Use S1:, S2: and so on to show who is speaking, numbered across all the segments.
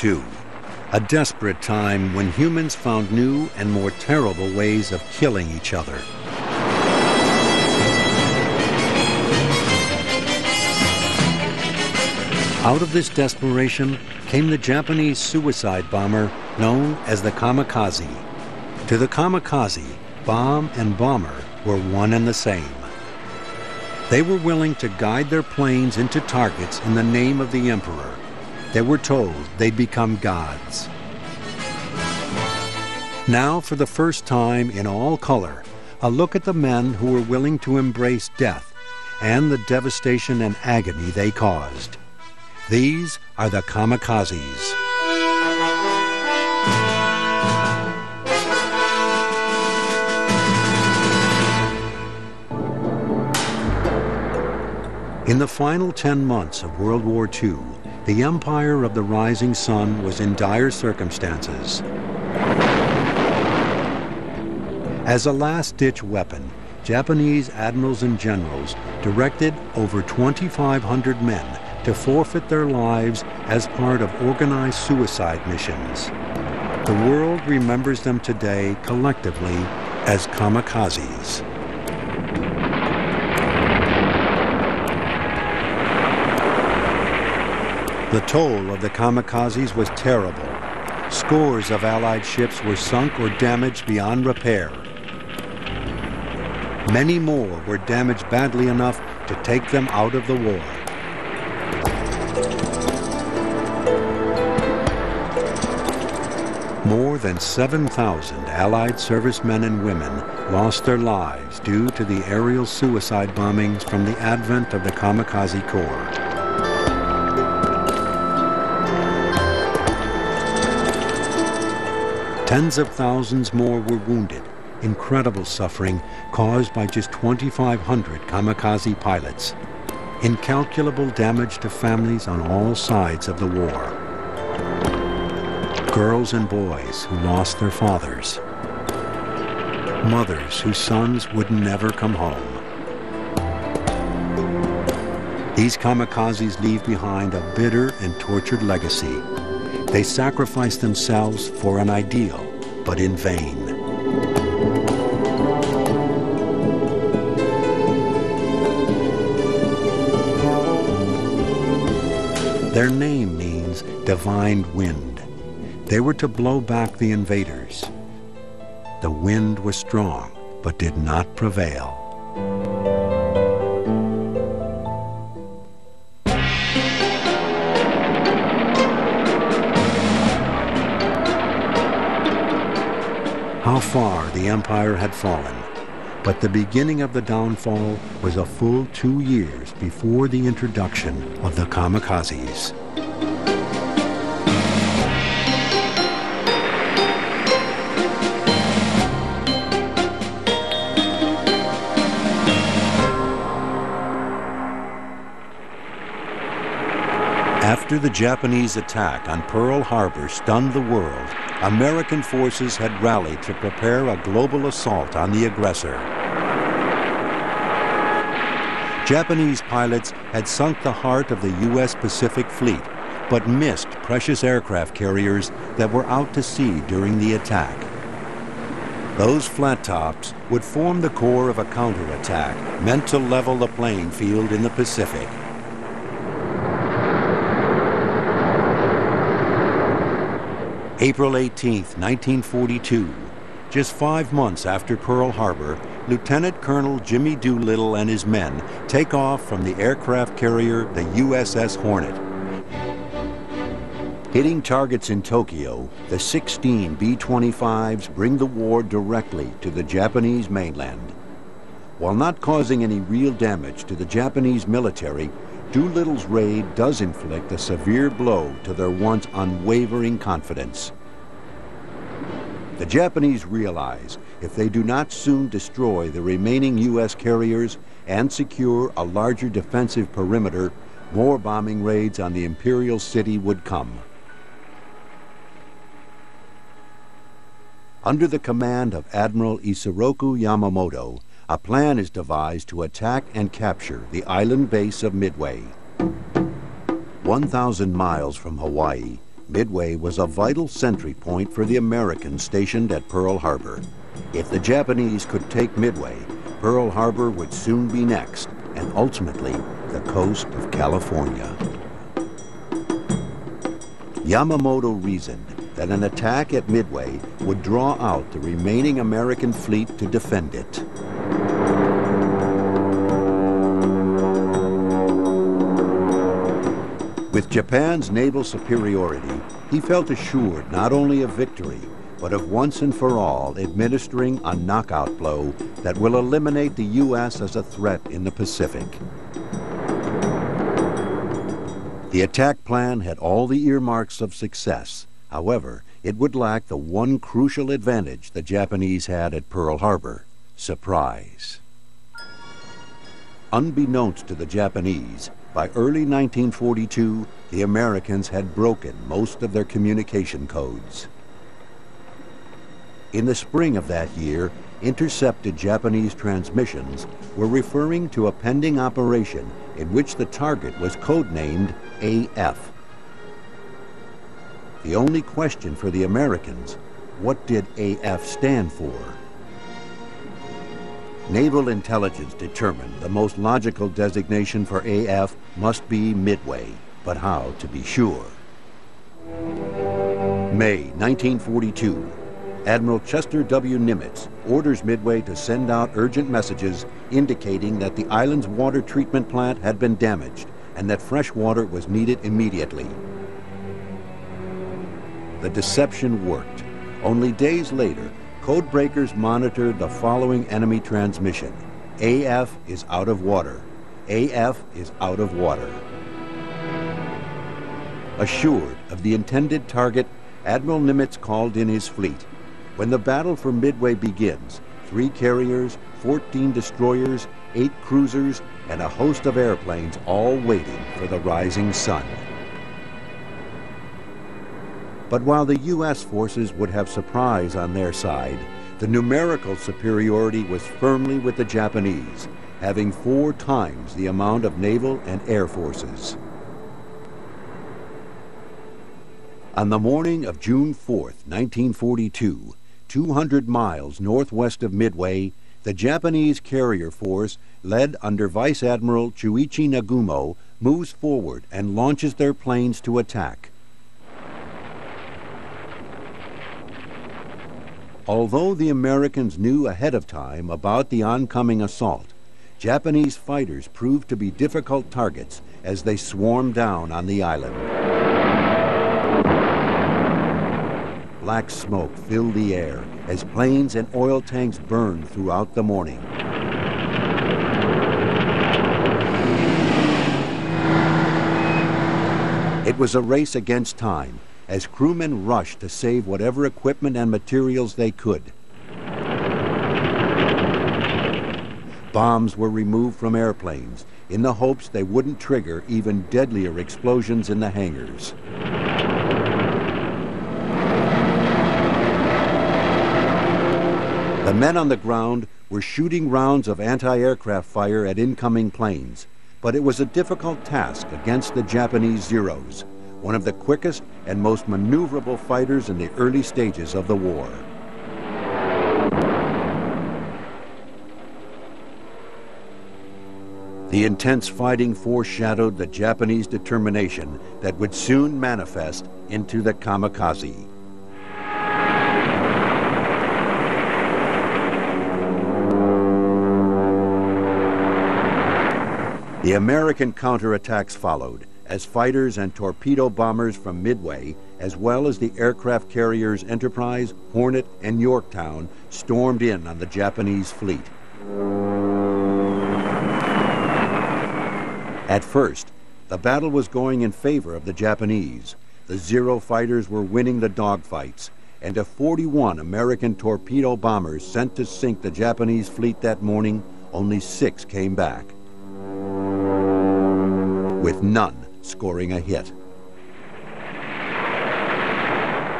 S1: II, a desperate time when humans found new and more terrible ways of killing each other. Out of this desperation came the Japanese suicide bomber known as the Kamikaze. To the Kamikaze, bomb and bomber were one and the same. They were willing to guide their planes into targets in the name of the emperor. They were told they'd become gods. Now, for the first time in all color, a look at the men who were willing to embrace death and the devastation and agony they caused. These are the Kamikazes. In the final 10 months of World War II, the empire of the rising sun was in dire circumstances. As a last-ditch weapon, Japanese admirals and generals directed over 2,500 men to forfeit their lives as part of organized suicide missions. The world remembers them today collectively as kamikazes. The toll of the kamikazes was terrible. Scores of Allied ships were sunk or damaged beyond repair. Many more were damaged badly enough to take them out of the war. More than 7,000 Allied servicemen and women lost their lives due to the aerial suicide bombings from the advent of the Kamikaze Corps. Tens of thousands more were wounded, incredible suffering caused by just 2,500 kamikaze pilots. Incalculable damage to families on all sides of the war. Girls and boys who lost their fathers. Mothers whose sons would never come home. These kamikazes leave behind a bitter and tortured legacy. They sacrifice themselves for an ideal, but in vain. Their name means divine wind. They were to blow back the invaders. The wind was strong, but did not prevail. How far the empire had fallen, but the beginning of the downfall was a full 2 years before the introduction of the kamikazes. After the Japanese attack on Pearl Harbor stunned the world, American forces had rallied to prepare a global assault on the aggressor. Japanese pilots had sunk the heart of the U.S. Pacific Fleet, but missed precious aircraft carriers that were out to sea during the attack. Those flat tops would form the core of a counterattack meant to level the playing field in the Pacific. April 18, 1942, just 5 months after Pearl Harbor, Lieutenant Colonel Jimmy Doolittle and his men take off from the aircraft carrier, the USS Hornet. Hitting targets in Tokyo, the 16 B-25s bring the war directly to the Japanese mainland. While not causing any real damage to the Japanese military, Doolittle's raid does inflict a severe blow to their once unwavering confidence. The Japanese realize if they do not soon destroy the remaining U.S. carriers and secure a larger defensive perimeter, more bombing raids on the imperial city would come. Under the command of Admiral Isoroku Yamamoto, a plan is devised to attack and capture the island base of Midway. 1,000 miles from Hawaii, Midway was a vital sentry point for the Americans stationed at Pearl Harbor. If the Japanese could take Midway, Pearl Harbor would soon be next, and ultimately the coast of California. Yamamoto reasoned that an attack at Midway would draw out the remaining American fleet to defend it. With Japan's naval superiority, he felt assured not only of victory, but of once and for all administering a knockout blow that will eliminate the U.S. as a threat in the Pacific. The attack plan had all the earmarks of success. However, it would lack the one crucial advantage the Japanese had at Pearl Harbor: surprise. Unbeknownst to the Japanese, by early 1942, the Americans had broken most of their communication codes. In the spring of that year, intercepted Japanese transmissions were referring to a pending operation in which the target was codenamed AF. The only question for the Americans, what did AF stand for? Naval intelligence determined the most logical designation for AF must be Midway, but how to be sure? May 1942. Admiral Chester W. Nimitz orders Midway to send out urgent messages indicating that the island's water treatment plant had been damaged and that fresh water was needed immediately. The deception worked. Only days later, codebreakers monitored the following enemy transmission: AF is out of water. AF is out of water. Assured of the intended target, Admiral Nimitz called in his fleet. When the battle for Midway begins, 3 carriers, 14 destroyers, 8 cruisers, and a host of airplanes all waiting for the rising sun. But while the U.S. forces would have surprise on their side, the numerical superiority was firmly with the Japanese, having 4 times the amount of naval and air forces. On the morning of June 4th, 1942, 200 miles northwest of Midway, the Japanese carrier force, led under Vice Admiral Chuichi Nagumo, moves forward and launches their planes to attack. Although the Americans knew ahead of time about the oncoming assault, Japanese fighters proved to be difficult targets as they swarmed down on the island. Black smoke filled the air as planes and oil tanks burned throughout the morning. It was a race against time as crewmen rushed to save whatever equipment and materials they could. Bombs were removed from airplanes in the hopes they wouldn't trigger even deadlier explosions in the hangars. The men on the ground were shooting rounds of anti-aircraft fire at incoming planes, but it was a difficult task against the Japanese Zeros, one of the quickest and most maneuverable fighters in the early stages of the war. The intense fighting foreshadowed the Japanese determination that would soon manifest into the Kamikaze. The American counterattacks followed as fighters and torpedo bombers from Midway, as well as the aircraft carriers Enterprise, Hornet, and Yorktown, stormed in on the Japanese fleet. At first, the battle was going in favor of the Japanese. The Zero fighters were winning the dogfights, and of 41 American torpedo bombers sent to sink the Japanese fleet that morning, only 6 came back, with none scoring a hit.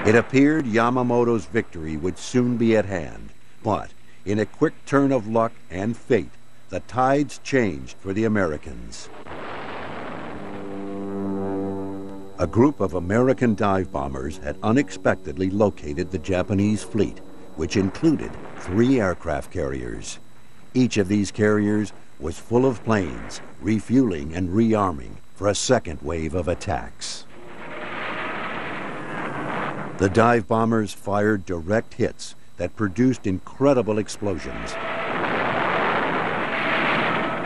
S1: It appeared Yamamoto's victory would soon be at hand, but in a quick turn of luck and fate, the tides changed for the Americans. A group of American dive bombers had unexpectedly located the Japanese fleet, which included 3 aircraft carriers. Each of these carriers was full of planes, refueling and rearming for a second wave of attacks. The dive bombers fired direct hits that produced incredible explosions.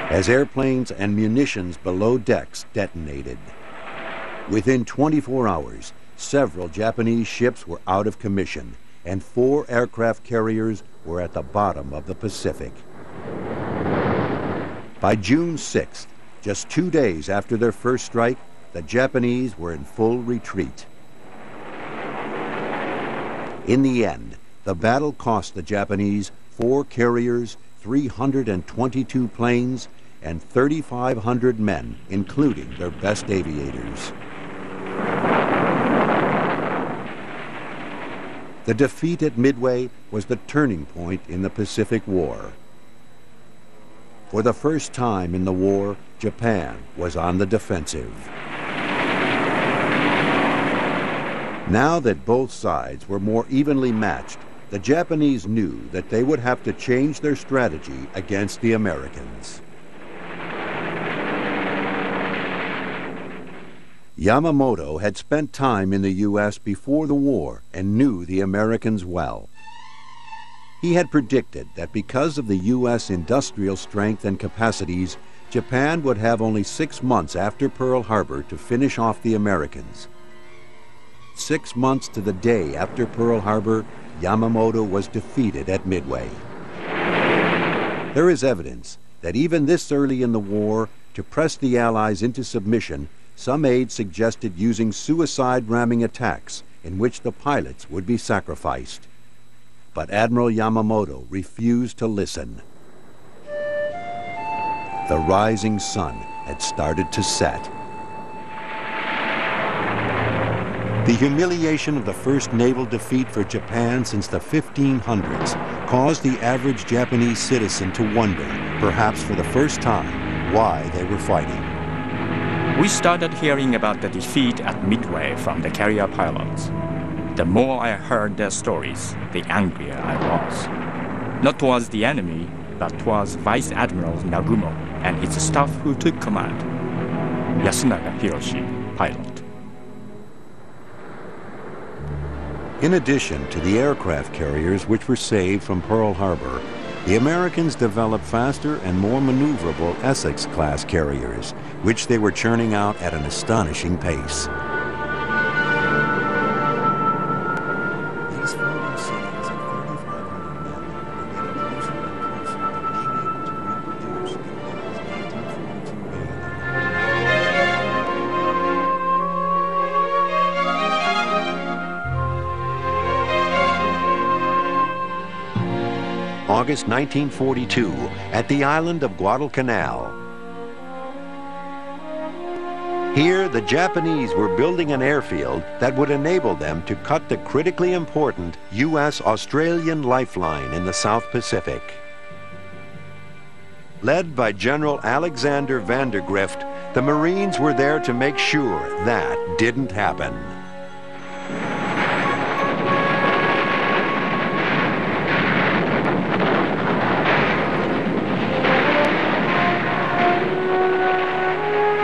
S1: As airplanes and munitions below decks detonated. Within 24 hours, several Japanese ships were out of commission, and 4 aircraft carriers were at the bottom of the Pacific. By June 6th, just 2 days after their first strike, the Japanese were in full retreat. In the end, the battle cost the Japanese 4 carriers, 322 planes, and 3,500 men, including their best aviators. The defeat at Midway was the turning point in the Pacific War. For the first time in the war, Japan was on the defensive. Now that both sides were more evenly matched, the Japanese knew that they would have to change their strategy against the Americans. Yamamoto had spent time in the U.S. before the war and knew the Americans well. He had predicted that because of the U.S. industrial strength and capacities, Japan would have only 6 months after Pearl Harbor to finish off the Americans. 6 months to the day after Pearl Harbor, Yamamoto was defeated at Midway. There is evidence that even this early in the war, to press the Allies into submission, some aides suggested using suicide ramming attacks in which the pilots would be sacrificed. But Admiral Yamamoto refused to listen. The rising sun had started to set. The humiliation of the first naval defeat for Japan since the 1500s caused the average Japanese citizen to wonder, perhaps for the first time, why they were fighting.
S2: We started hearing about the defeat at Midway from the carrier pilots. The more I heard their stories, the angrier I was. Not towards the enemy, but towards Vice Admiral Nagumo and his staff who took command. Yasunaga Hiroshi, pilot.
S1: In addition to the aircraft carriers which were saved from Pearl Harbor, the Americans developed faster and more maneuverable Essex-class carriers, which they were churning out at an astonishing pace. These floating cities of 3,500 men were getting closer and closer to being able to reproduce the old 1942 band. August 1942, at the island of Guadalcanal. Here, the Japanese were building an airfield that would enable them to cut the critically important U.S.-Australian lifeline in the South Pacific. Led by General Alexander Vandergrift, the Marines were there to make sure that didn't happen.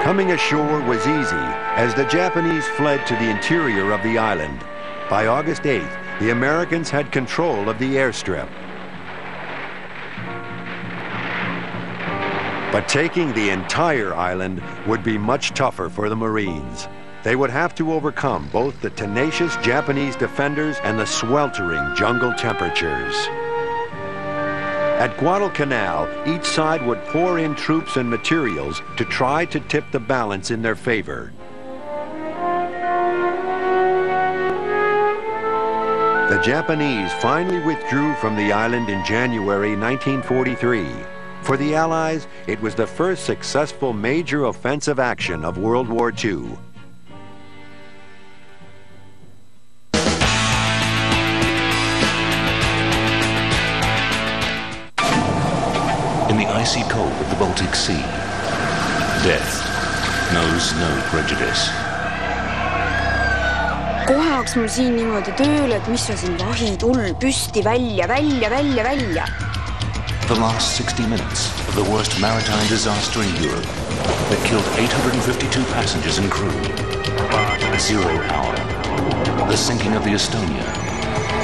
S1: Coming ashore was easy, as the Japanese fled to the interior of the island. By August 8th, the Americans had control of the airstrip. But taking the entire island would be much tougher for the Marines. They would have to overcome both the tenacious Japanese defenders and the sweltering jungle temperatures. At Guadalcanal, each side would pour in troops and materials to try to tip the balance in their favor. The Japanese finally withdrew from the island in January 1943. For the Allies, it was the first successful major offensive action of World War II.
S3: In the icy cold of the Baltic Sea, death knows no prejudice.
S4: kohe hakkas mul siin niimoodi tööle, et mis on siin vahitull püsti välja.
S3: The last 60 minutes of the worst maritime disaster in Europe that killed 852 passengers and crew. 0 hour. The sinking of the Estonia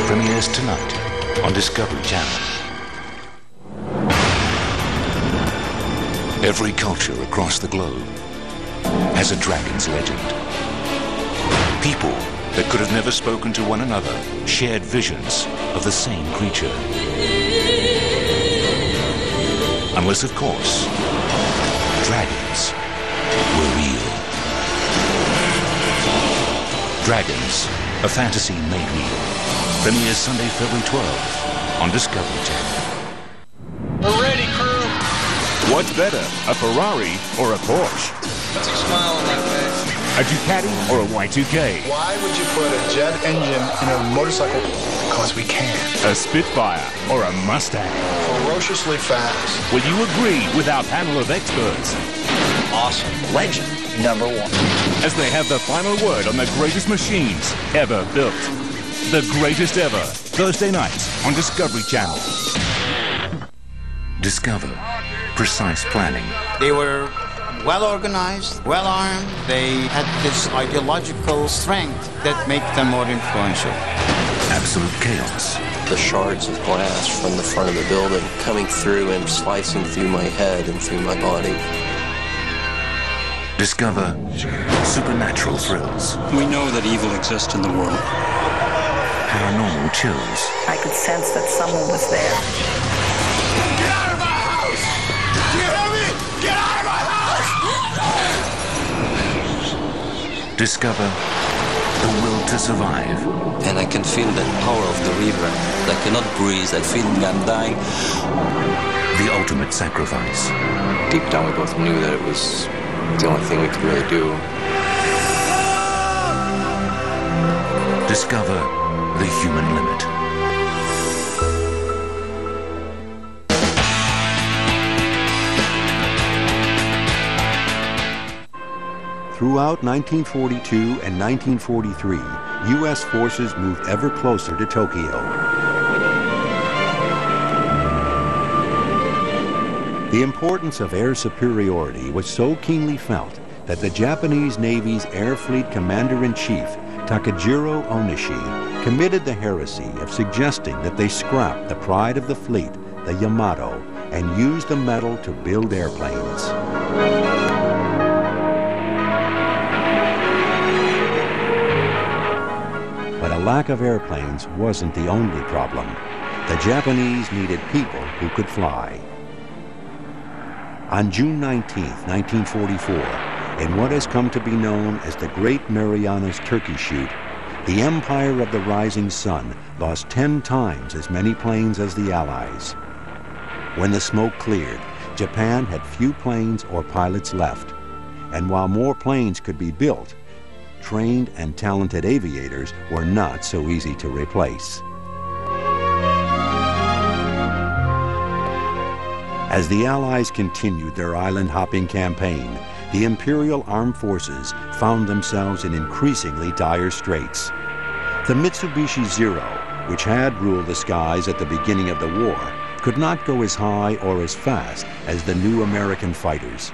S3: premieres tonight on Discovery Channel. Every culture across the globe has a dragon's legend. People that could have never spoken to one another shared visions of the same creature. Unless, of course, dragons were real. Dragons, a fantasy made real. Premieres Sunday, February 12th on Discovery Channel.
S5: We're ready, crew.
S6: What's better, a Ferrari or a Porsche?
S5: What's a smile on my face?
S6: A Ducati or a Y2K?
S7: Why would you put a jet engine in a motorcycle? Because we can.
S6: A Spitfire or a Mustang?
S7: Ferociously fast.
S6: Will you agree with our panel of experts?
S5: Awesome. Legend. Number one.
S6: As they have the final word on the greatest machines ever built. The greatest ever. Thursday nights on Discovery Channel.
S3: Discover precise planning.
S8: They were well organized, well armed. They had this ideological strength that made them more influential.
S3: Absolute chaos.
S9: The shards of glass from the front of the building coming through and slicing through my head and through my body.
S3: Discover supernatural thrills.
S10: We know that evil exists in the world.
S3: Paranormal chills.
S11: I could sense that someone was there.
S7: Get out of my house! Do you hear me? Get out of my house!
S3: Discover the will to survive.
S9: And I can feel the power of the river. I cannot breathe. I feel I'm dying.
S3: The ultimate sacrifice.
S9: Deep down, we both knew that it was the only thing we could really do.
S3: Discover the human limit.
S1: Throughout 1942 and 1943, U.S. forces moved ever closer to Tokyo. The importance of air superiority was so keenly felt that the Japanese Navy's Air Fleet Commander-in-Chief, Takejiro Onishi, committed the heresy of suggesting that they scrap the pride of the fleet, the Yamato, and use the metal to build airplanes. But a lack of airplanes wasn't the only problem. The Japanese needed people who could fly. On June 19, 1944, in what has come to be known as the Great Marianas Turkey Shoot, the Empire of the Rising Sun lost 10 times as many planes as the Allies. When the smoke cleared, Japan had few planes or pilots left. And while more planes could be built, trained and talented aviators were not so easy to replace. As the Allies continued their island-hopping campaign, the Imperial Armed Forces found themselves in increasingly dire straits. The Mitsubishi Zero, which had ruled the skies at the beginning of the war, could not go as high or as fast as the new American fighters.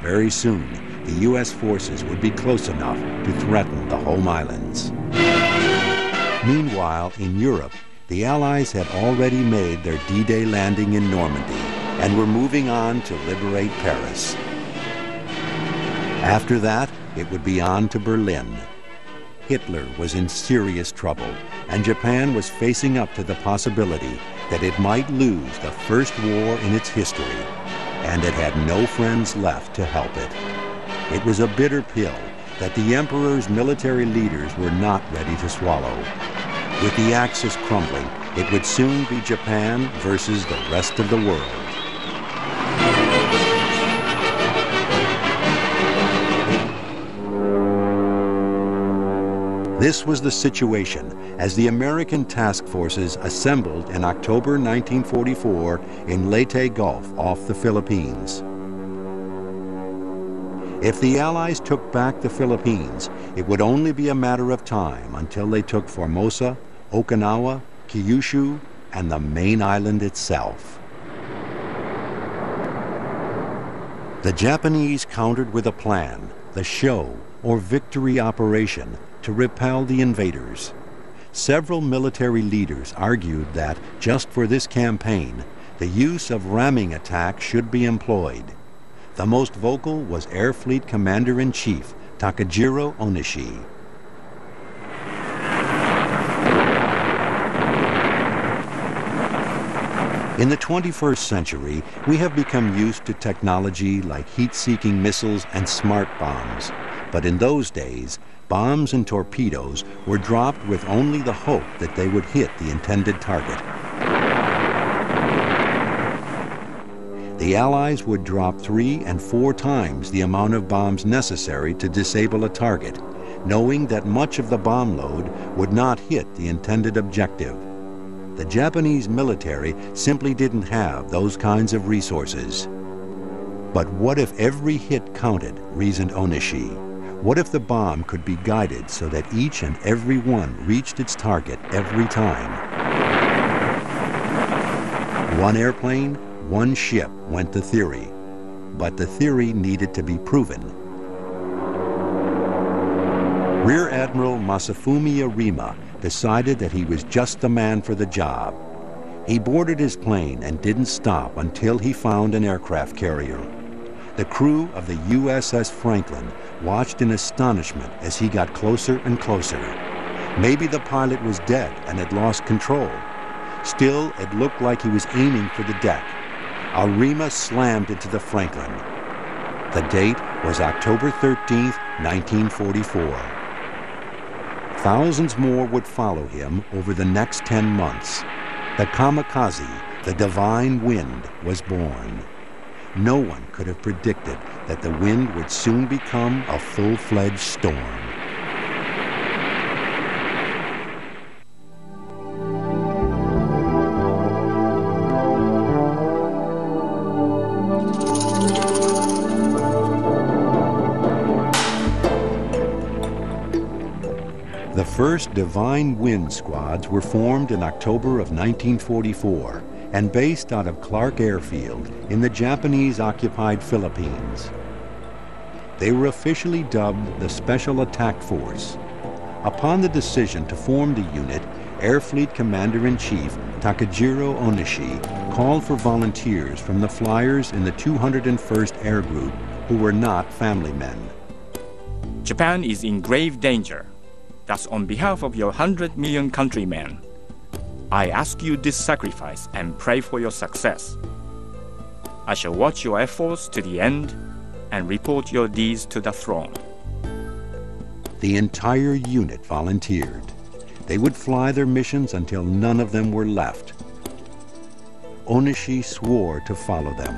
S1: Very soon, the U.S. forces would be close enough to threaten the home islands. Meanwhile, in Europe, the Allies had already made their D-Day landing in Normandy and were moving on to liberate Paris. After that, it would be on to Berlin. Hitler was in serious trouble, and Japan was facing up to the possibility that it might lose the first war in its history, and it had no friends left to help it. It was a bitter pill that the Emperor's military leaders were not ready to swallow. With the Axis crumbling, it would soon be Japan versus the rest of the world. This was the situation as the American task forces assembled in October 1944 in Leyte Gulf off the Philippines. If the Allies took back the Philippines, it would only be a matter of time until they took Formosa, Okinawa, Kyushu, and the main island itself. The Japanese countered with a plan, the show, or victory operation, to repel the invaders. Several military leaders argued that, just for this campaign, the use of ramming attacks should be employed. The most vocal was Air Fleet Commander-in-Chief Takajiro Onishi. In the 21st century, we have become used to technology like heat-seeking missiles and smart bombs. But in those days, bombs and torpedoes were dropped with only the hope that they would hit the intended target. The Allies would drop 3 and 4 times the amount of bombs necessary to disable a target, knowing that much of the bomb load would not hit the intended objective. The Japanese military simply didn't have those kinds of resources. But what if every hit counted, reasoned Onishi? What if the bomb could be guided so that each and every one reached its target every time? One airplane, one ship went the theory. But the theory needed to be proven. Rear Admiral Masafumi Arima decided that he was just the man for the job. He boarded his plane and didn't stop until he found an aircraft carrier. The crew of the USS Franklin watched in astonishment as he got closer and closer. Maybe the pilot was dead and had lost control. Still, it looked like he was aiming for the deck. Arima slammed into the Franklin. The date was October 13th, 1944. Thousands more would follow him over the next 10 months. The Kamikaze, the divine wind, was born. No one could have predicted that the wind would soon become a full-fledged storm. The first Divine Wind squads were formed in October of 1944 and based out of Clark Airfield in the Japanese-occupied Philippines. They were officially dubbed the Special Attack Force. Upon the decision to form the unit, Air Fleet Commander-in-Chief Takajiro Onishi called for volunteers from the flyers in the 201st Air Group who were not family men.
S2: Japan is in grave danger. Thus, on behalf of your 100 million countrymen, I ask you this sacrifice and pray for your success. I shall watch your efforts to the end and report your deeds to the throne.
S1: The entire unit volunteered. They would fly their missions until none of them were left. Onishi swore to follow them.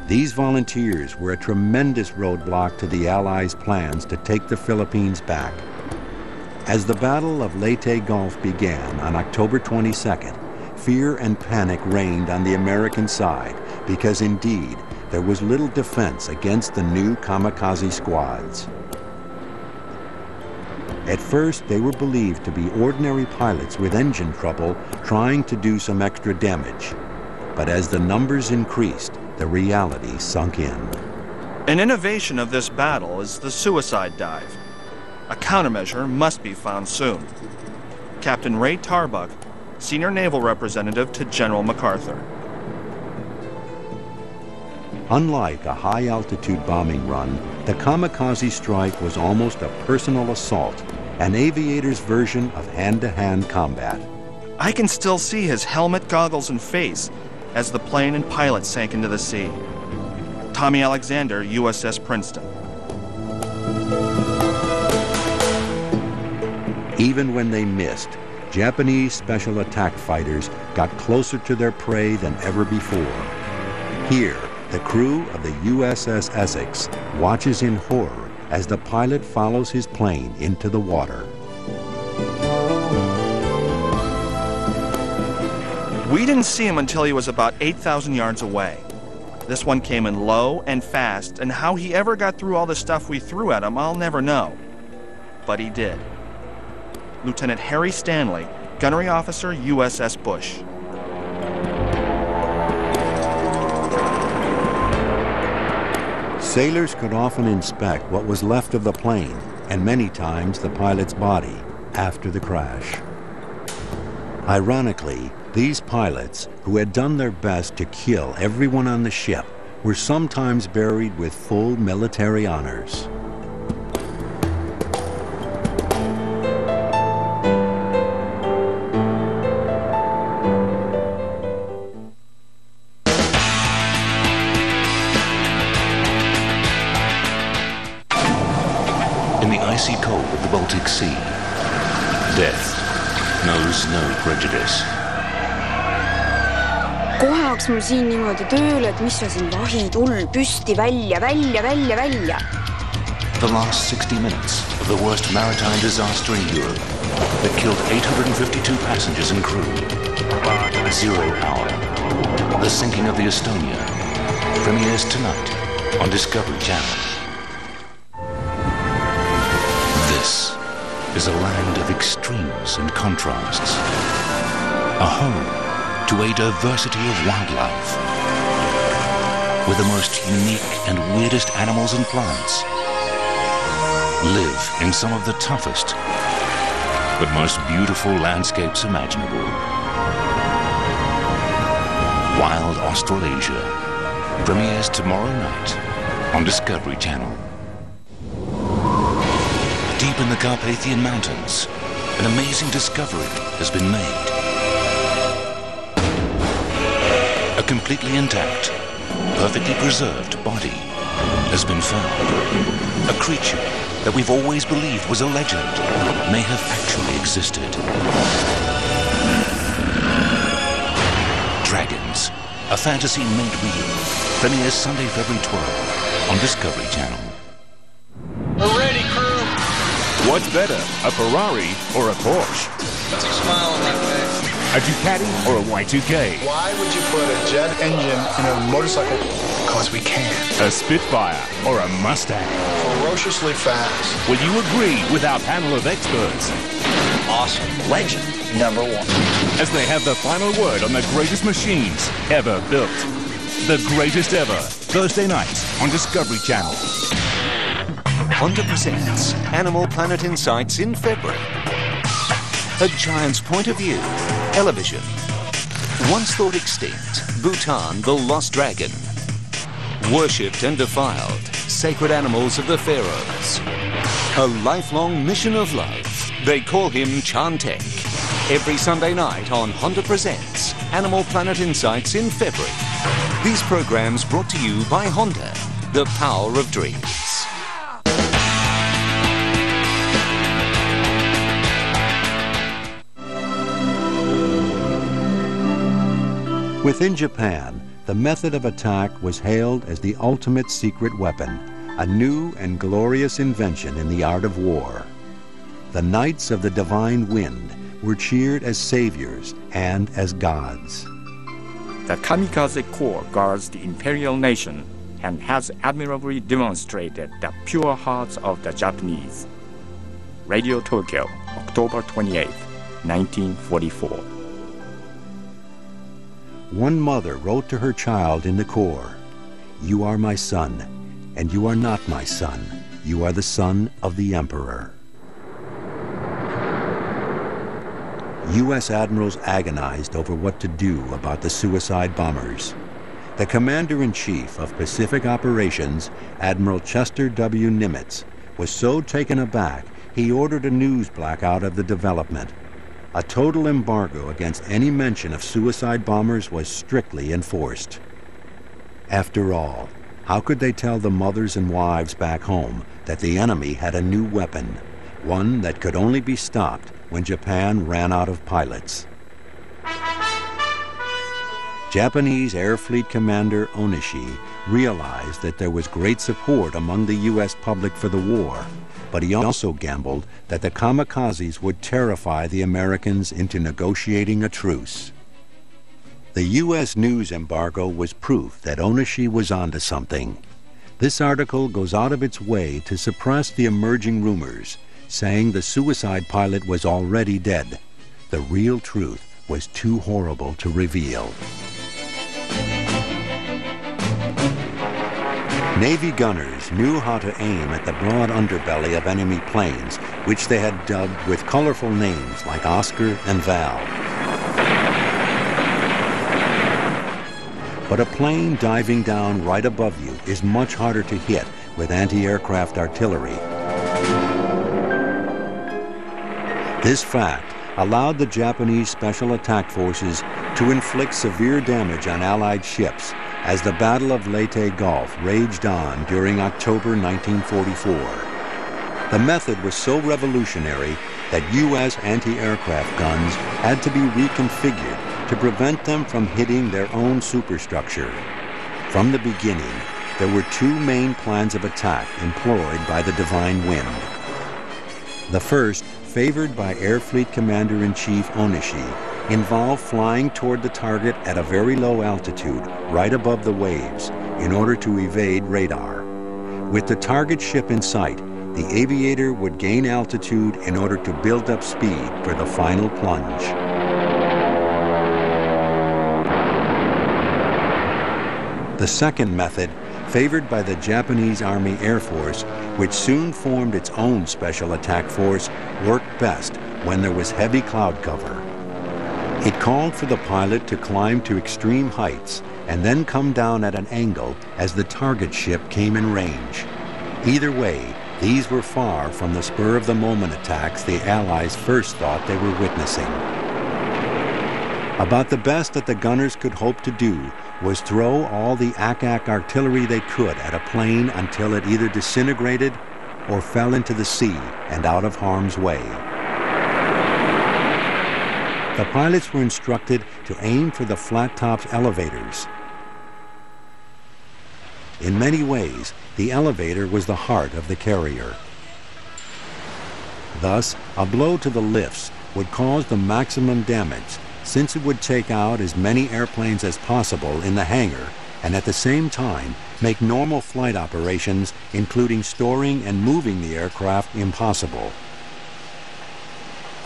S1: These volunteers were a tremendous roadblock to the Allies' plans to take the Philippines back. As the Battle of Leyte Gulf began on October 22nd, fear and panic reigned on the American side because indeed there was little defense against the new kamikaze squads. At first, they were believed to be ordinary pilots with engine trouble trying to do some extra damage. But as the numbers increased, the reality sunk in.
S12: An innovation of this battle is the suicide dive. A countermeasure must be found soon. Captain Ray Tarbuck, Senior Naval Representative to General MacArthur.
S1: Unlike a high-altitude bombing run, the kamikaze strike was almost a personal assault, an aviator's version of hand-to-hand combat.
S12: I can still see his helmet, goggles, and face as the plane and pilot sank into the sea. Tommy Alexander, USS Princeton.
S1: Even when they missed, Japanese special attack fighters got closer to their prey than ever before. Here, the crew of the USS Essex watches in horror as the pilot follows his plane into the water.
S12: We didn't see him until he was about 8,000 yards away. This one came in low and fast, and how he ever got through all the stuff we threw at him, I'll never know. But he did. Lieutenant Harry Stanley, Gunnery Officer, USS Bush.
S1: Sailors could often inspect what was left of the plane, and many times the pilot's body, after the crash. Ironically, these pilots, who had done their best to kill everyone on the ship, were sometimes buried with full military honors.
S3: In the icy cold of the Baltic Sea, death knows no prejudice.
S4: kohe hakkas mul siin niimoodi tööle, et mis sa siin vahid, hull püsti, välja.
S3: The last 60 minutes of the worst maritime disaster in Europe that killed 852 passengers and crew. 0 Hour. The sinking of the Estonia premieres tonight on Discovery Channel. This is a land of extremes and contrasts. A home to a diversity of wildlife, where the most unique and weirdest animals and plants live in some of the toughest but most beautiful landscapes imaginable. Wild Australasia premieres tomorrow night on Discovery Channel. Deep in the Carpathian Mountains, an amazing discovery has been made. A completely intact, perfectly preserved body has been found. A creature that we've always believed was a legend may have actually existed. Dragons, a fantasy made real, premieres Sunday, February 12 on Discovery Channel.
S5: We're ready, crew.
S6: What's better, a Ferrari or a Porsche?
S5: What's a smile on that face?
S6: A Ducati or a Y2K?
S7: Why would you put a jet engine in a motorcycle? Because we can.
S6: A Spitfire or a Mustang?
S7: Ferociously fast.
S6: Will you agree with our panel of experts?
S5: Awesome. Legend. Number 1.
S6: As they have the final word on the greatest machines ever built. The greatest ever, Thursday nights on Discovery Channel.
S13: Honda presents Animal Planet Insights in February. A Giant's Point of View, television. Once thought extinct, Bhutan, the lost dragon. Worshipped and defiled, sacred animals of the pharaohs. A lifelong mission of love. They call him Chantek. Every Sunday night on Honda Presents Animal Planet Insights in February. These programs brought to you by Honda, the power of dreams.
S1: Within Japan, the method of attack was hailed as the ultimate secret weapon, a new and glorious invention in the art of war. The Knights of the Divine Wind were cheered as saviors and as gods.
S2: The Kamikaze Corps guards the imperial nation and has admirably demonstrated the pure hearts of the Japanese. Radio Tokyo, October 28, 1944.
S1: One mother wrote to her child in the Corps, "You are my son, and you are not my son. You are the son of the Emperor." U.S. admirals agonized over what to do about the suicide bombers. The Commander-in-Chief of Pacific Operations, Admiral Chester W. Nimitz, was so taken aback he ordered a news blackout of the development. A total embargo against any mention of suicide bombers was strictly enforced. After all, how could they tell the mothers and wives back home that the enemy had a new weapon, one that could only be stopped when Japan ran out of pilots? Japanese Air Fleet Commander Onishi realized that there was great support among the U.S. public for the war, but he also gambled that the kamikazes would terrify the Americans into negotiating a truce. The U.S. news embargo was proof that Onishi was onto something. This article goes out of its way to suppress the emerging rumors, saying the suicide pilot was already dead. The real truth was too horrible to reveal. Navy gunners knew how to aim at the broad underbelly of enemy planes, which they had dubbed with colorful names like Oscar and Val. But a plane diving down right above you is much harder to hit with anti-aircraft artillery. This fact allowed the Japanese Special Attack Forces to inflict severe damage on Allied ships as the Battle of Leyte Gulf raged on during October 1944. The method was so revolutionary that U.S. anti-aircraft guns had to be reconfigured to prevent them from hitting their own superstructure. From the beginning, there were two main plans of attack employed by the Divine Wind. The first, favored by Air Fleet Commander-in-Chief Onishi, involved flying toward the target at a very low altitude, right above the waves, in order to evade radar. With the target ship in sight, the aviator would gain altitude in order to build up speed for the final plunge. The second method, favored by the Japanese Army Air Force, which soon formed its own special attack force, worked best when there was heavy cloud cover. It called for the pilot to climb to extreme heights and then come down at an angle as the target ship came in range. Either way, these were far from the spur-of-the-moment attacks the Allies first thought they were witnessing. About the best that the gunners could hope to do was throw all the ack-ack artillery they could at a plane until it either disintegrated or fell into the sea and out of harm's way. The pilots were instructed to aim for the flat-topped elevators. In many ways, the elevator was the heart of the carrier. Thus, a blow to the lifts would cause the maximum damage, since it would take out as many airplanes as possible in the hangar and at the same time make normal flight operations, including storing and moving the aircraft, impossible.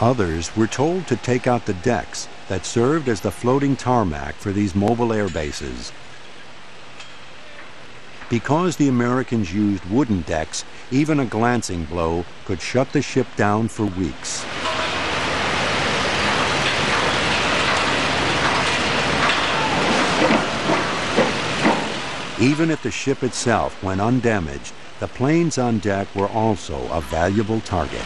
S1: Others were told to take out the decks that served as the floating tarmac for these mobile air bases. Because the Americans used wooden decks, even a glancing blow could shut the ship down for weeks. Even if the ship itself went undamaged, the planes on deck were also a valuable target.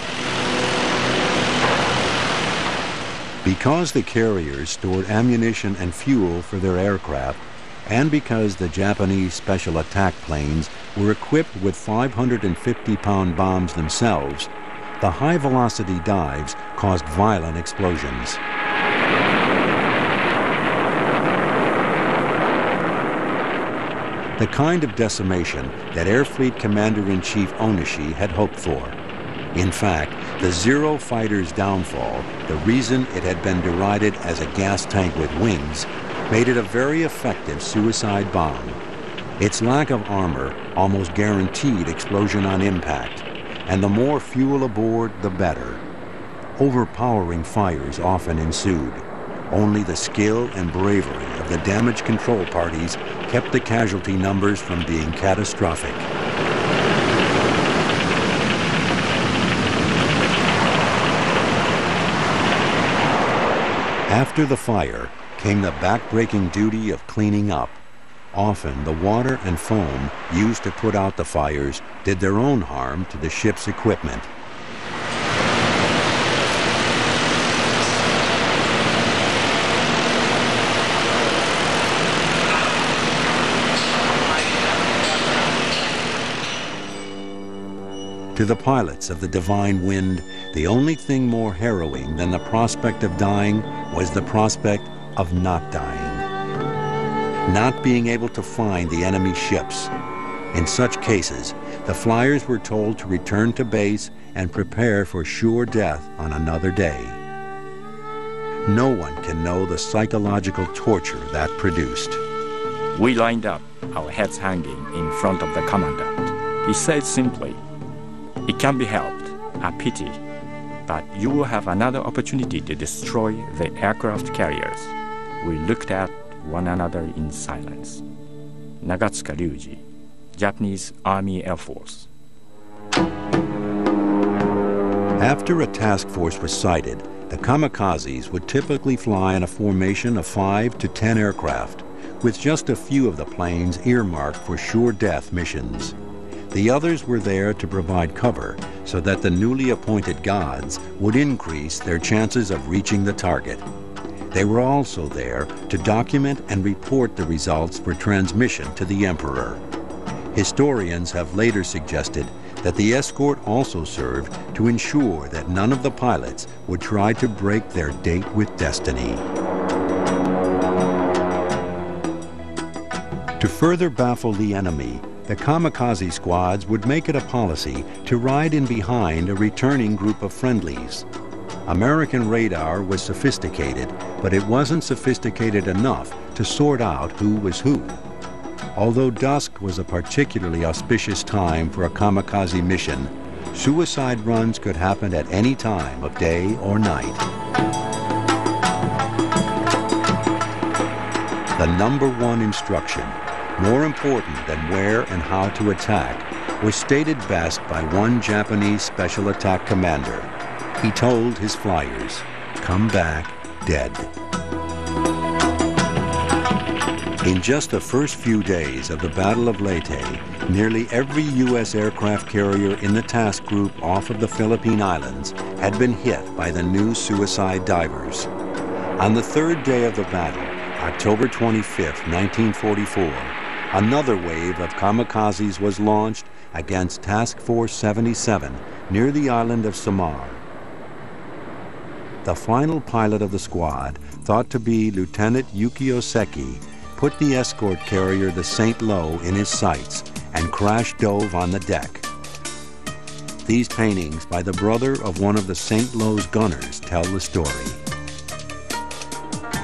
S1: Because the carriers stored ammunition and fuel for their aircraft, and because the Japanese special attack planes were equipped with 550-pound bombs themselves, the high-velocity dives caused violent explosions. The kind of decimation that Air Fleet Commander-in-Chief Onishi had hoped for. In fact, the Zero fighter's downfall, the reason it had been derided as a gas tank with wings, made it a very effective suicide bomb. Its lack of armor almost guaranteed explosion on impact, and the more fuel aboard, the better. Overpowering fires often ensued. Only the skill and bravery of the damage control parties kept the casualty numbers from being catastrophic. After the fire came the back-breaking duty of cleaning up. Often the water and foam used to put out the fires did their own harm to the ship's equipment. To the pilots of the Divine Wind, the only thing more harrowing than the prospect of dying was the prospect of not dying. Not being able to find the enemy ships. In such cases, the flyers were told to return to base and prepare for sure death on another day. No one can know the psychological torture that produced.
S2: We lined up, our heads hanging in front of the commandant. He said simply, "It can be helped, a pity, but you will have another opportunity to destroy the aircraft carriers." We looked at one another in silence. Nagatsuka Ryuji, Japanese Army Air Force.
S1: After a task force was sighted, the kamikazes would typically fly in a formation of 5 to 10 aircraft, with just a few of the planes earmarked for sure death missions. The others were there to provide cover so that the newly appointed gods would increase their chances of reaching the target. They were also there to document and report the results for transmission to the emperor. Historians have later suggested that the escort also served to ensure that none of the pilots would try to break their date with destiny. To further baffle the enemy, the kamikaze squads would make it a policy to ride in behind a returning group of friendlies. American radar was sophisticated, but it wasn't sophisticated enough to sort out who was who. Although dusk was a particularly auspicious time for a kamikaze mission, suicide runs could happen at any time of day or night. The #1 instruction, more important than where and how to attack, was stated best by one Japanese special attack commander. He told his flyers, "Come back dead." In just the first few days of the Battle of Leyte, nearly every U.S. aircraft carrier in the task group off of the Philippine Islands had been hit by the new suicide divers. On the third day of the battle, October 25, 1944, another wave of kamikazes was launched against Task Force 77 near the island of Samar. The final pilot of the squad, thought to be Lieutenant Yukio Seki, put the escort carrier the St. Lo in his sights and crash dove on the deck. These paintings by the brother of one of the St. Lo's gunners tell the story.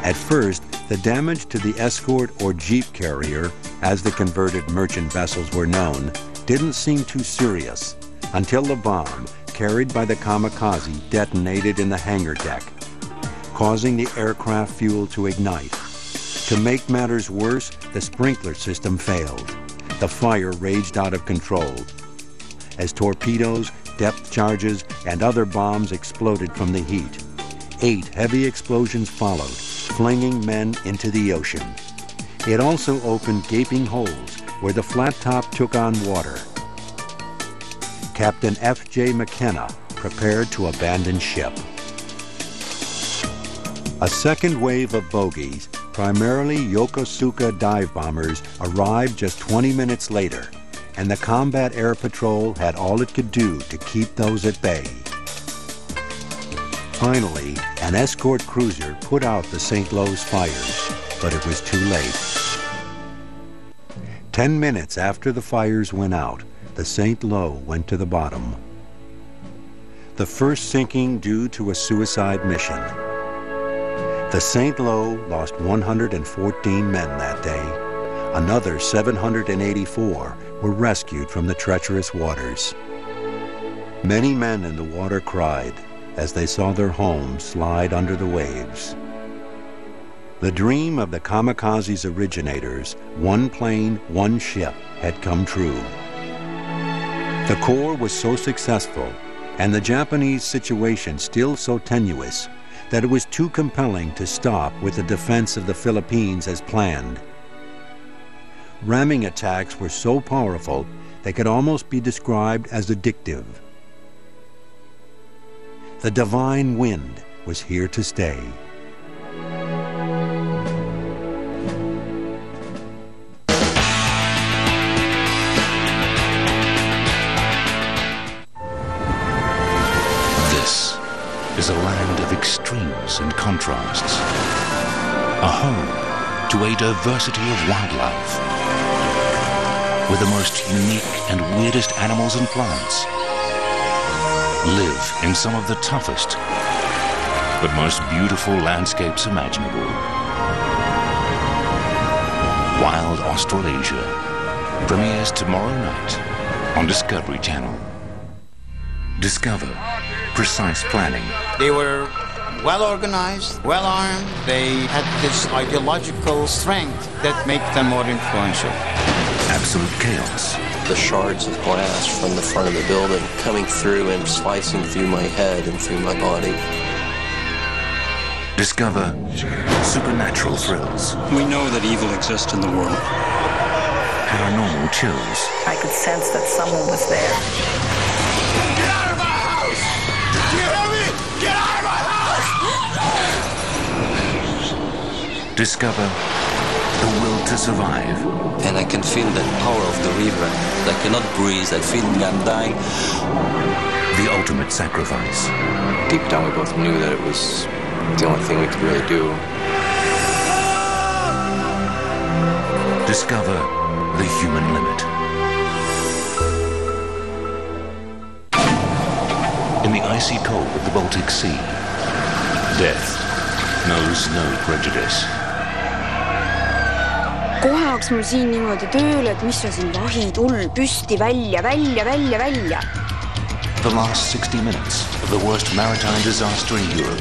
S1: At first, the damage to the escort or jeep carrier, as the converted merchant vessels were known, didn't seem too serious until the bomb carried by the kamikaze detonated in the hangar deck, causing the aircraft fuel to ignite. To make matters worse, the sprinkler system failed. The fire raged out of control as torpedoes, depth charges, and other bombs exploded from the heat. 8 heavy explosions followed, flinging men into the ocean. It also opened gaping holes where the flat top took on water. Captain F.J. McKenna prepared to abandon ship. A second wave of bogies, primarily Yokosuka dive bombers, arrived just 20 minutes later, and the Combat Air Patrol had all it could do to keep those at bay. Finally, an escort cruiser put out the St. Lo's fires, but it was too late. 10 minutes after the fires went out, the St. Lo went to the bottom. The first sinking due to a suicide mission. The St. Lo lost 114 men that day. Another 784 were rescued from the treacherous waters. Many men in the water cried as they saw their homes slide under the waves. The dream of the kamikaze's originators, one plane, one ship, had come true. The Corps was so successful, and the Japanese situation still so tenuous, that it was too compelling to stop with the defense of the Philippines as planned. Ramming attacks were so powerful they could almost be described as addictive. The divine wind was here to stay.
S3: This is a land of extremes and contrasts, a home to a diversity of wildlife, where the most unique and weirdest animals and plants live in some of the toughest but most beautiful landscapes imaginable. Wild Australasia premieres tomorrow night on Discovery Channel. Discover precise planning.
S8: They were well organized, well armed. They had this ideological strength that made them more influential.
S3: Absolute chaos.
S9: The shards of glass from the front of the building coming through and slicing through my head and through my body.
S3: Discover supernatural thrills.
S10: We know that evil exists in the world.
S3: Paranormal chills.
S11: I could sense that someone was there.
S7: Get out of my house! Do you hear me? Get out of my house!
S3: Discover the will to survive.
S9: And I can feel the power of the river. I cannot breathe. I feel I'm dying.
S3: The ultimate sacrifice.
S9: Deep down, we both knew that it was the only thing we could really do.
S3: Discover the human limit. In the icy cold of the Baltic Sea, death knows no prejudice.
S4: kohe hakkas mul siin niimoodi tööle, et mis sa siin vahid, hull, püsti, välja.
S3: The last 60 minutes of the worst maritime disaster in Europe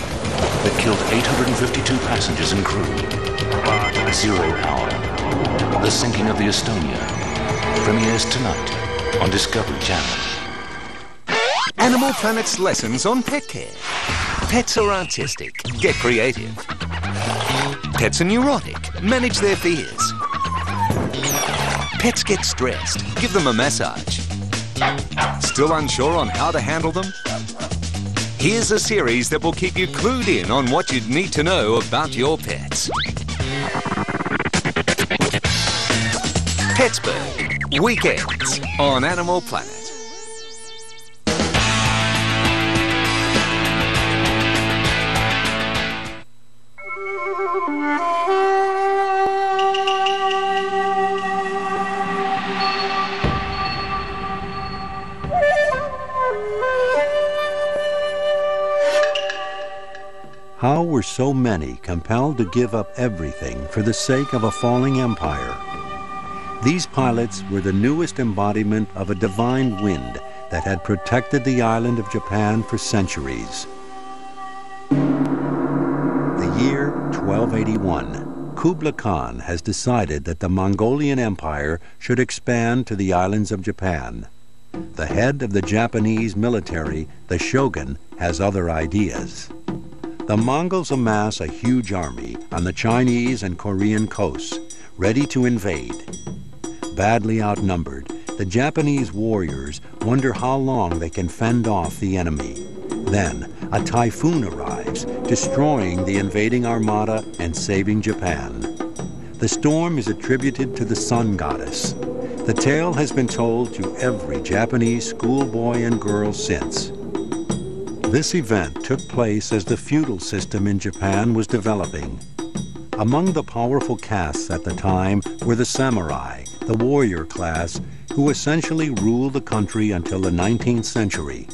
S3: that killed 852 passengers and crew. 0 Hour. The sinking of the Estonia premieres tonight on Discovery Channel.
S13: Animal Planet's lessons on pet care. Pets are artistic. Get creative. Pets are neurotic. Manage their fears. Pets get stressed. Give them a massage. Still unsure on how to handle them? Here's a series that will keep you clued in on what you'd need to know about your pets. Petsburg, weekends on Animal Planet.
S1: How were so many compelled to give up everything for the sake of a falling empire? These pilots were the newest embodiment of a divine wind that had protected the island of Japan for centuries. The year 1281, Kublai Khan has decided that the Mongolian Empire should expand to the islands of Japan. The head of the Japanese military, the shogun, has other ideas. The Mongols amass a huge army on the Chinese and Korean coasts, ready to invade. Badly outnumbered, the Japanese warriors wonder how long they can fend off the enemy. Then, a typhoon arrives, destroying the invading armada and saving Japan. The storm is attributed to the sun goddess. The tale has been told to every Japanese schoolboy and girl since. This event took place as the feudal system in Japan was developing. Among the powerful castes at the time were the samurai, the warrior class, who essentially ruled the country until the 19th century.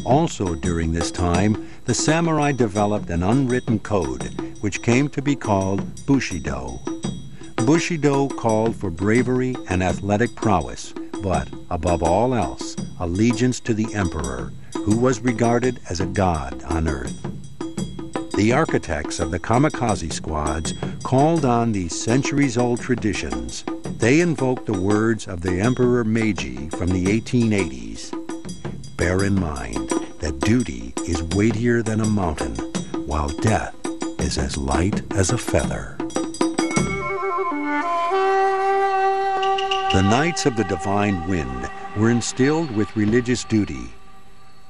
S1: Also during this time, the samurai developed an unwritten code, which came to be called Bushido. Bushido called for bravery and athletic prowess, but, above all else, allegiance to the emperor, who was regarded as a god on earth. The architects of the Kamikaze squads called on these centuries-old traditions. They invoked the words of the Emperor Meiji from the 1880s. Bear in mind that duty is weightier than a mountain, while death is as light as a feather. The Knights of the Divine Wind were instilled with religious duty.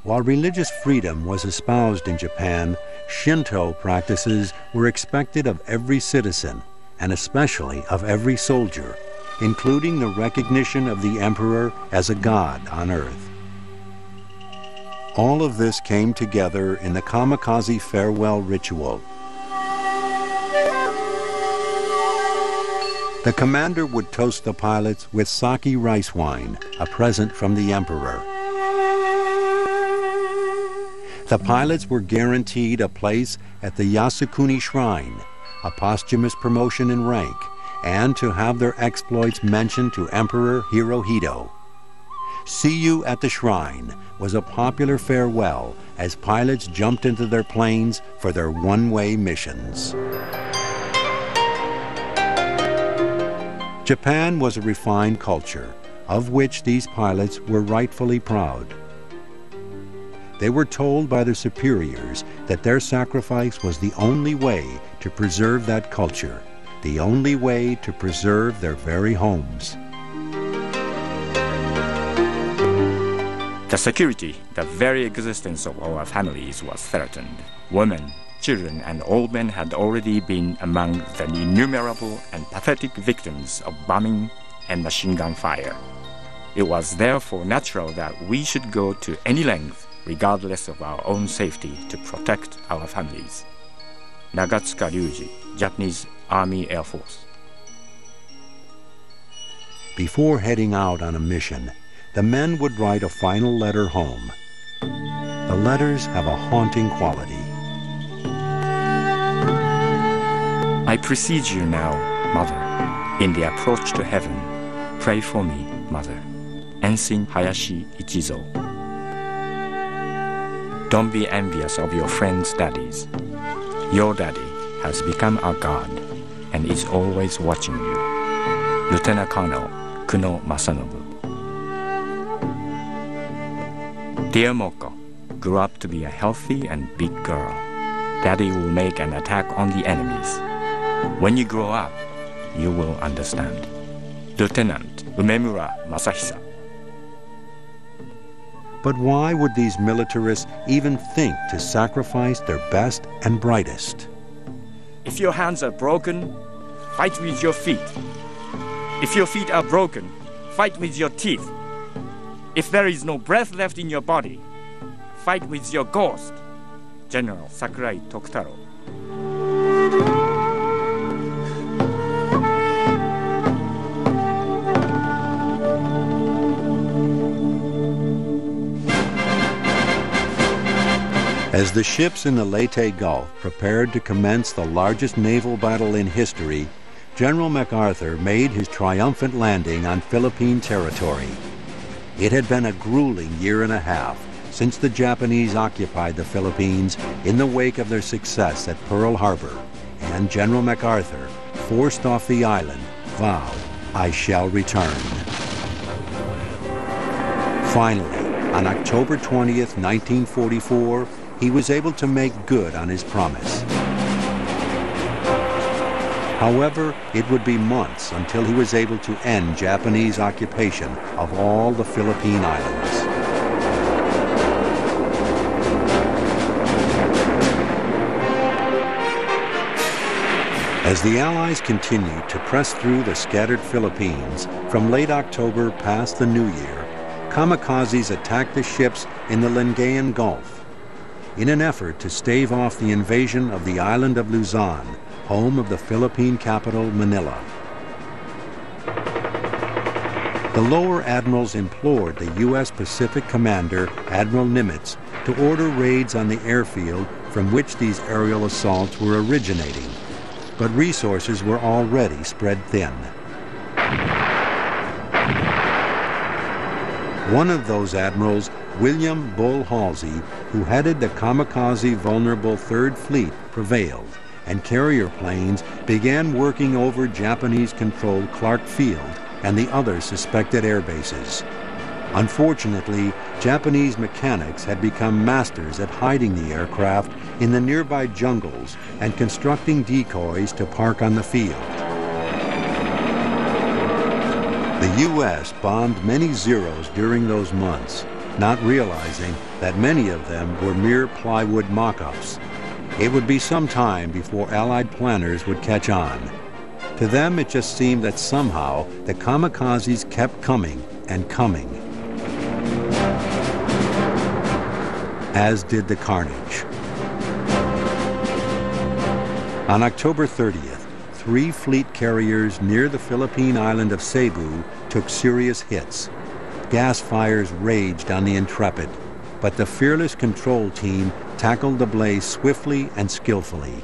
S1: While religious freedom was espoused in Japan, Shinto practices were expected of every citizen, and especially of every soldier, including the recognition of the emperor as a god on earth. All of this came together in the Kamikaze farewell ritual. The commander would toast the pilots with sake rice wine, a present from the emperor. The pilots were guaranteed a place at the Yasukuni Shrine, a posthumous promotion in rank, and to have their exploits mentioned to Emperor Hirohito. "See you at the shrine" was a popular farewell as pilots jumped into their planes for their one-way missions. Japan was a refined culture, of which these pilots were rightfully proud. They were told by their superiors that their sacrifice was the only way to preserve that culture, the only way to preserve their very homes.
S2: The security, the very existence of our families was threatened. Women, children, and old men had already been among the innumerable and pathetic victims of bombing and machine gun fire. It was therefore natural that we should go to any length, regardless of our own safety, to protect our families. Nagatsuka Ryuji, Japanese Army Air Force.
S1: Before heading out on a mission, the men would write a final letter home. The letters have a haunting quality.
S2: I precede you now, Mother, in the approach to heaven. Pray for me, Mother. Ensign Hayashi Ichizo. Don't be envious of your friends' daddies. Your daddy has become our God and is always watching you. Lieutenant Colonel Kuno Masanobu. Dear Moko, grew up to be a healthy and big girl. Daddy will make an attack on the enemies. When you grow up, you will understand. Lieutenant Umemura Masahisa.
S1: But why would these militarists even think to sacrifice their best and brightest?
S2: If your hands are broken, fight with your feet. If your feet are broken, fight with your teeth. If there is no breath left in your body, fight with your ghost. General Sakurai Tokutaro.
S1: As the ships in the Leyte Gulf prepared to commence the largest naval battle in history, General MacArthur made his triumphant landing on Philippine territory. It had been a grueling year and a half since the Japanese occupied the Philippines in the wake of their success at Pearl Harbor, and General MacArthur, forced off the island, vowed, "I shall return." Finally, on October 20th, 1944, he was able to make good on his promise. However, it would be months until he was able to end Japanese occupation of all the Philippine Islands. As the Allies continued to press through the scattered Philippines, from late October past the New Year, kamikazes attacked the ships in the Lingayen Gulf in an effort to stave off the invasion of the island of Luzon, home of the Philippine capital, Manila. The lower admirals implored the U.S. Pacific commander, Admiral Nimitz, to order raids on the airfield from which these aerial assaults were originating, but resources were already spread thin. One of those admirals, William Bull Halsey, who headed the kamikaze vulnerable Third Fleet, prevailed, and carrier planes began working over Japanese-controlled Clark Field and the other suspected air bases. Unfortunately, Japanese mechanics had become masters at hiding the aircraft in the nearby jungles and constructing decoys to park on the field. The U.S. bombed many Zeros during those months, not realizing that many of them were mere plywood mock-ups. It would be some time before Allied planners would catch on. To them, it just seemed that somehow the kamikazes kept coming and coming. As did the carnage. On October 30th, 3 fleet carriers near the Philippine island of Cebu took serious hits. Gas fires raged on the Intrepid, but the fearless control team tackled the blaze swiftly and skillfully.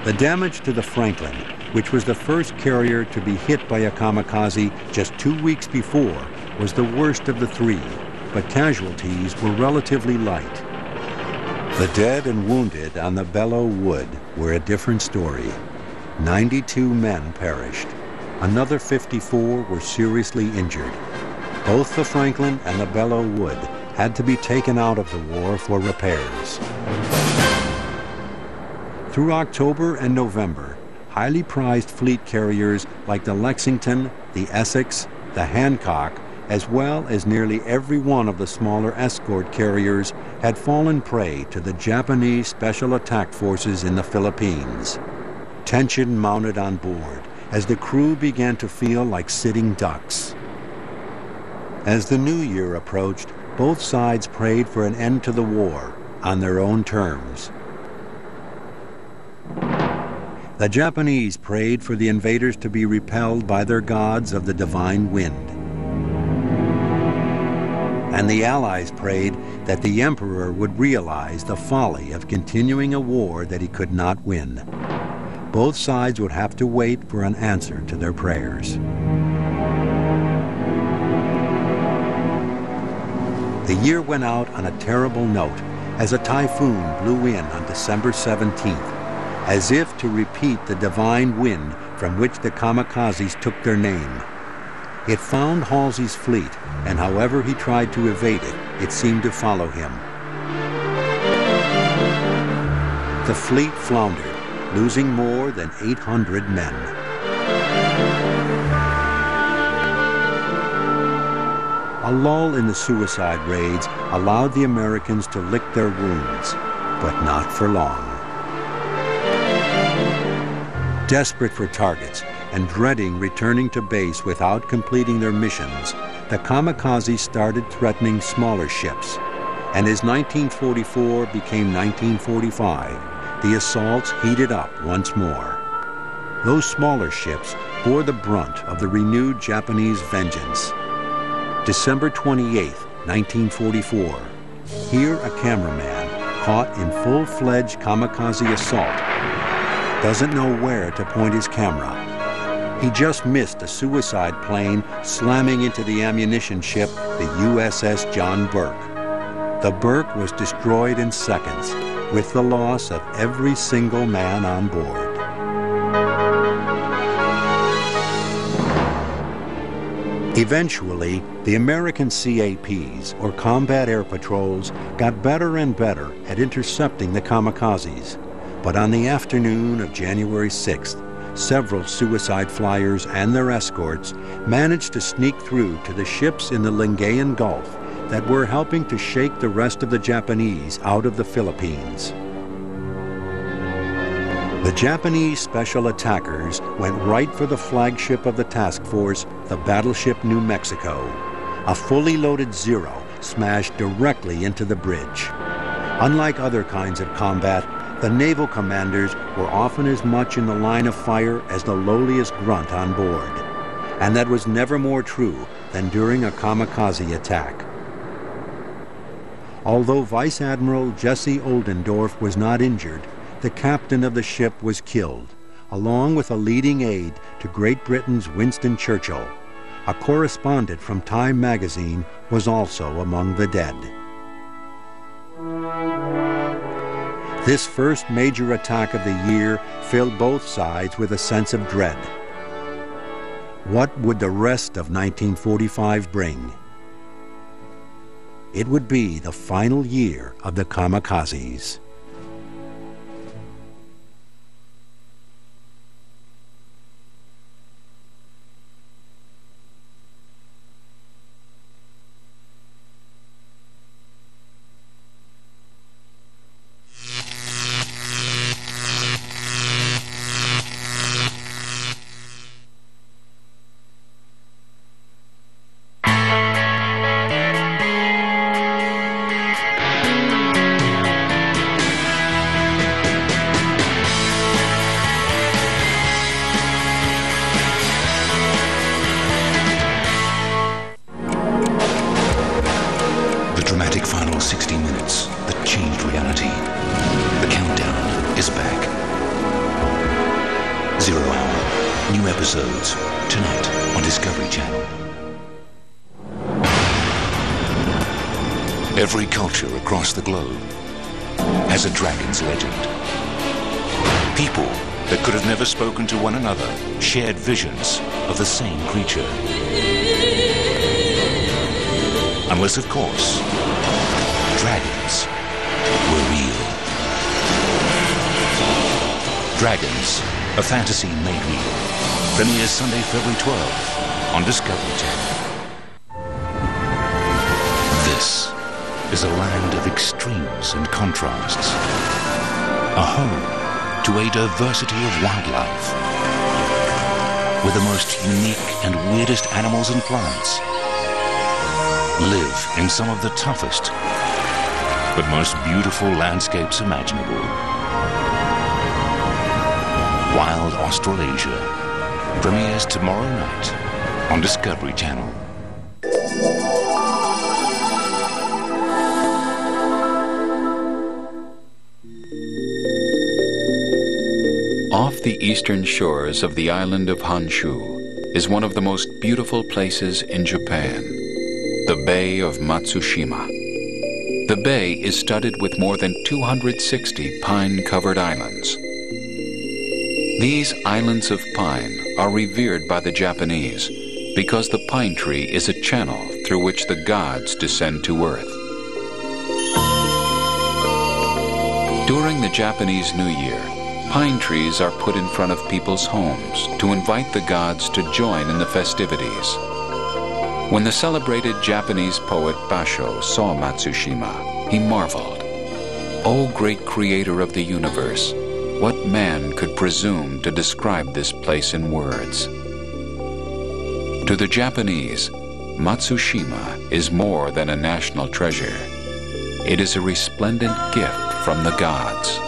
S1: The damage to the Franklin, which was the first carrier to be hit by a kamikaze just 2 weeks before, was the worst of the three, but casualties were relatively light. The dead and wounded on the Belleau Wood were a different story. 92 men perished. Another 54 were seriously injured. Both the Franklin and the Belleau Wood had to be taken out of the war for repairs. Through October and November, highly prized fleet carriers like the Lexington, the Essex, the Hancock, as well as nearly every one of the smaller escort carriers, had fallen prey to the Japanese Special Attack Forces in the Philippines. Tension mounted on board as the crew began to feel like sitting ducks. As the new year approached, both sides prayed for an end to the war on their own terms. The Japanese prayed for the invaders to be repelled by their gods of the divine wind. And the Allies prayed that the Emperor would realize the folly of continuing a war that he could not win. Both sides would have to wait for an answer to their prayers. The year went out on a terrible note as a typhoon blew in on December 17th, as if to repeat the divine wind from which the kamikazes took their name. It found Halsey's fleet, and however he tried to evade it, it seemed to follow him. The fleet floundered, losing more than 800 men. A lull in the suicide raids allowed the Americans to lick their wounds, but not for long. Desperate for targets and dreading returning to base without completing their missions, the kamikazes started threatening smaller ships. And as 1944 became 1945, the assaults heated up once more. Those smaller ships bore the brunt of the renewed Japanese vengeance. December 28, 1944. Here a cameraman, caught in full-fledged kamikaze assault, doesn't know where to point his camera. He just missed a suicide plane slamming into the ammunition ship, the USS John Burke. The Burke was destroyed in seconds, with the loss of every single man on board. Eventually, the American CAPs, or Combat Air Patrols, got better and better at intercepting the kamikazes. But on the afternoon of January 6th, several suicide flyers and their escorts managed to sneak through to the ships in the Lingayen Gulf that were helping to shake the rest of the Japanese out of the Philippines. The Japanese special attackers went right for the flagship of the task force, the battleship New Mexico. A fully loaded Zero smashed directly into the bridge. Unlike other kinds of combat, the naval commanders were often as much in the line of fire as the lowliest grunt on board. And that was never more true than during a kamikaze attack. Although Vice Admiral Jesse Oldendorf was not injured, the captain of the ship was killed, along with a leading aide to Great Britain's Winston Churchill. A correspondent from Time magazine was also among the dead. This first major attack of the year filled both sides with a sense of dread. What would the rest of 1945 bring? It would be the final year of the kamikazes.
S3: 60 minutes that changed reality. The countdown is back. 0 Hour. New episodes tonight on Discovery Channel. Every culture across the globe has a dragon's legend. People that could have never spoken to one another shared visions of the same creature. Unless, of course, dragons were real. Dragons, a fantasy made real. Premieres Sunday, February 12th on Discovery Channel. This is a land of extremes and contrasts. A home to a diversity of wildlife. Where the most unique and weirdest animals and plants live in some of the toughest but most beautiful landscapes imaginable. Wild Australasia premieres tomorrow night on Discovery Channel.
S14: Off the eastern shores of the island of Honshu is one of the most beautiful places in Japan, the Bay of Matsushima. The bay is studded with more than 260 pine-covered islands. These islands of pine are revered by the Japanese because the pine tree is a channel through which the gods descend to earth. During the Japanese New Year, pine trees are put in front of people's homes to invite the gods to join in the festivities. When the celebrated Japanese poet Basho saw Matsushima, he marveled, "O great creator of the universe, what man could presume to describe this place in words?" To the Japanese, Matsushima is more than a national treasure. It is a resplendent gift from the gods.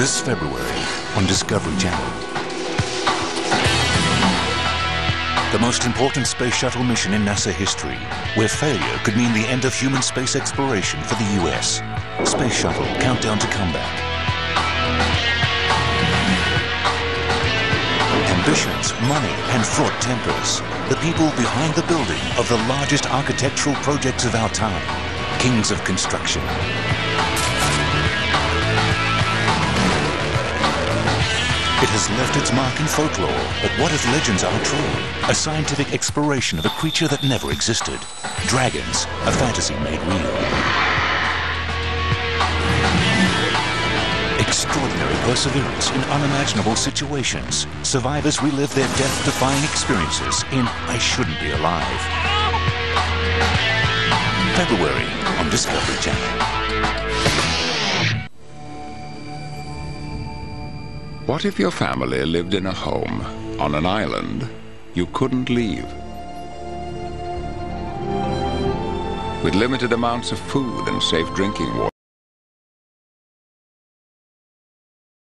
S3: This February on Discovery Channel. The most important space shuttle mission in NASA history, where failure could mean the end of human space exploration for the US. Space Shuttle Countdown to Comeback. Ambitions, money, and fraught tempers. The people behind the building of the largest architectural projects of our time. Kings of construction. It has left its mark in folklore, but what if legends are true? A scientific exploration of a creature that never existed. Dragons, a fantasy made real. Extraordinary perseverance in unimaginable situations. Survivors relive their death-defying experiences in I Shouldn't Be Alive. February on Discovery Channel.
S15: What if your family lived in a home on an island you couldn't leave? With limited amounts of food and safe drinking water,